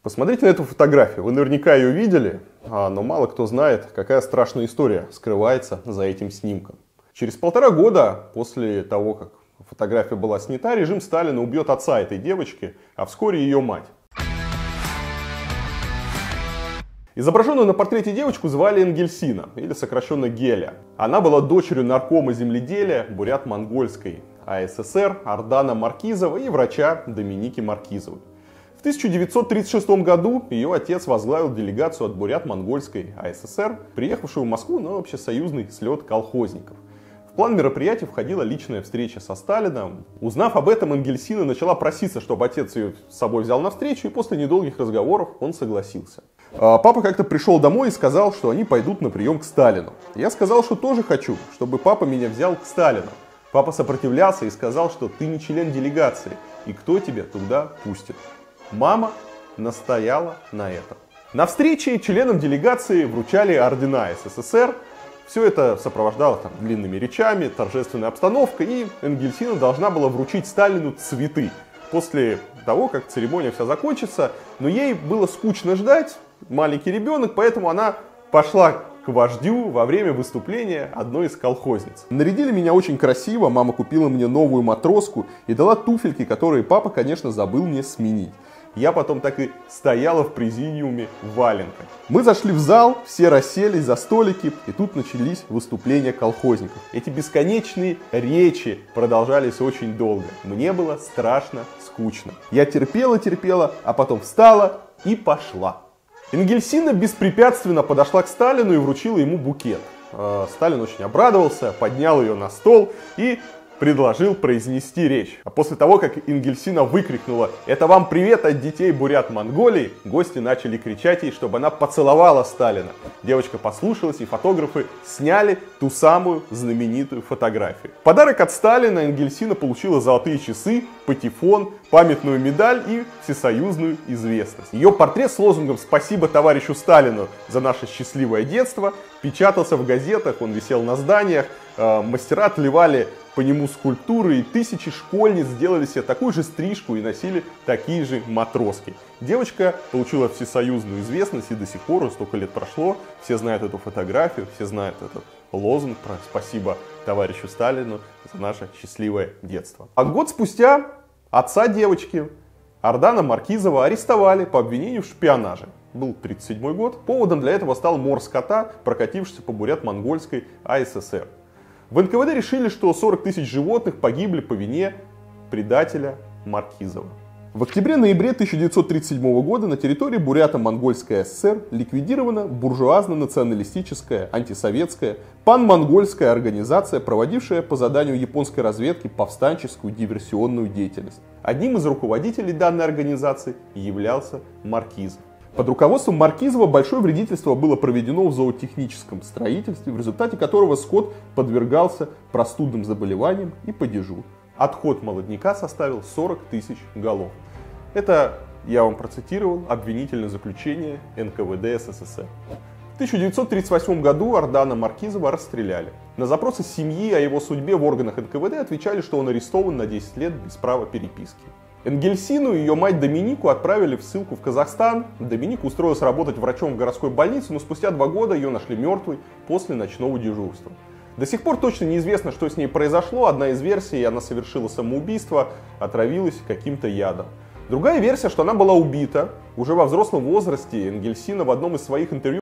Посмотрите на эту фотографию, вы наверняка ее видели, но мало кто знает, какая страшная история скрывается за этим снимком. Через 1,5 года после того, как фотография была снята, режим Сталина убьет отца этой девочки, а вскоре ее мать. Изображенную на портрете девочку звали Энгельсина, или сокращенно Геля. Она была дочерью наркома земледелия Бурят-Монгольской АССР Ардана Маркизова и врача Доминики Маркизовой. В 1936 году ее отец возглавил делегацию от Бурят-Монгольской АССР, приехавшую в Москву на общесоюзный слет колхозников. В план мероприятия входила личная встреча со Сталином. Узнав об этом, Энгельсина начала проситься, чтобы отец ее с собой взял на встречу, и после недолгих разговоров он согласился. Папа как-то пришел домой и сказал, что они пойдут на прием к Сталину. Я сказал, что тоже хочу, чтобы папа меня взял к Сталину. Папа сопротивлялся и сказал, что ты не член делегации, и кто тебя туда пустит. Мама настояла на этом. На встрече членам делегации вручали ордена СССР. Все это сопровождалось длинными речами, торжественной обстановкой, и Энгельсина должна была вручить Сталину цветы после того, как церемония вся закончится. Но ей было скучно ждать, маленький ребенок, поэтому она пошла к вождю во время выступления одной из колхозниц. Нарядили меня очень красиво, мама купила мне новую матроску и дала туфельки, которые папа, конечно, забыл мне сменить. Я потом так и стояла в президиуме в валенках. Мы зашли в зал, все расселись за столики, и тут начались выступления колхозников. Эти бесконечные речи продолжались очень долго. Мне было страшно скучно. Я терпела, а потом встала и пошла. Энгельсина беспрепятственно подошла к Сталину и вручила ему букет. Сталин очень обрадовался, поднял ее на стол и предложил произнести речь. А после того, как Энгельсина выкрикнула «Это вам привет от детей Бурят-Монголии», гости начали кричать ей, чтобы она поцеловала Сталина. Девочка послушалась, и фотографы сняли ту самую знаменитую фотографию. В подарок от Сталина Энгельсина получила золотые часы, патефон, памятную медаль и всесоюзную известность. Ее портрет с лозунгом «Спасибо товарищу Сталину за наше счастливое детство» печатался в газетах, он висел на зданиях, мастера отливали по нему скульптуры, и тысячи школьниц сделали себе такую же стрижку и носили такие же матроски. Девочка получила всесоюзную известность, и до сих пор, столько лет прошло, все знают эту фотографию, все знают этот лозунг про «Спасибо товарищу Сталину за наше счастливое детство». А год спустя отца девочки, Ардана Маркизова, арестовали по обвинению в шпионаже. Был 1937 год. Поводом для этого стал мор скота, прокатившийся по Бурят-Монгольской АССР. В НКВД решили, что 40 тысяч животных погибли по вине предателя Маркизова. В октябре-ноябре 1937 года на территории Бурято-Монгольской ССР ликвидирована буржуазно-националистическая, антисоветская, пан-монгольская организация, проводившая по заданию японской разведки повстанческую диверсионную деятельность. Одним из руководителей данной организации являлся Маркизов. Под руководством Маркизова большое вредительство было проведено в зоотехническом строительстве, в результате которого скот подвергался простудным заболеваниям и падежу. Отход молодняка составил 40 тысяч голов. Это, я вам процитировал, обвинительное заключение НКВД СССР. В 1938 году Ардана Маркизова расстреляли. На запросы семьи о его судьбе в органах НКВД отвечали, что он арестован на 10 лет без права переписки. Энгельсину и ее мать Доминику отправили в ссылку в Казахстан. Доминика устроилась работать врачом в городской больнице, но спустя 2 года ее нашли мертвой после ночного дежурства. До сих пор точно неизвестно, что с ней произошло. Одна из версий — она совершила самоубийство, отравилась каким-то ядом. Другая версия, что она была убита. Уже во взрослом возрасте Энгельсина в одном из своих интервью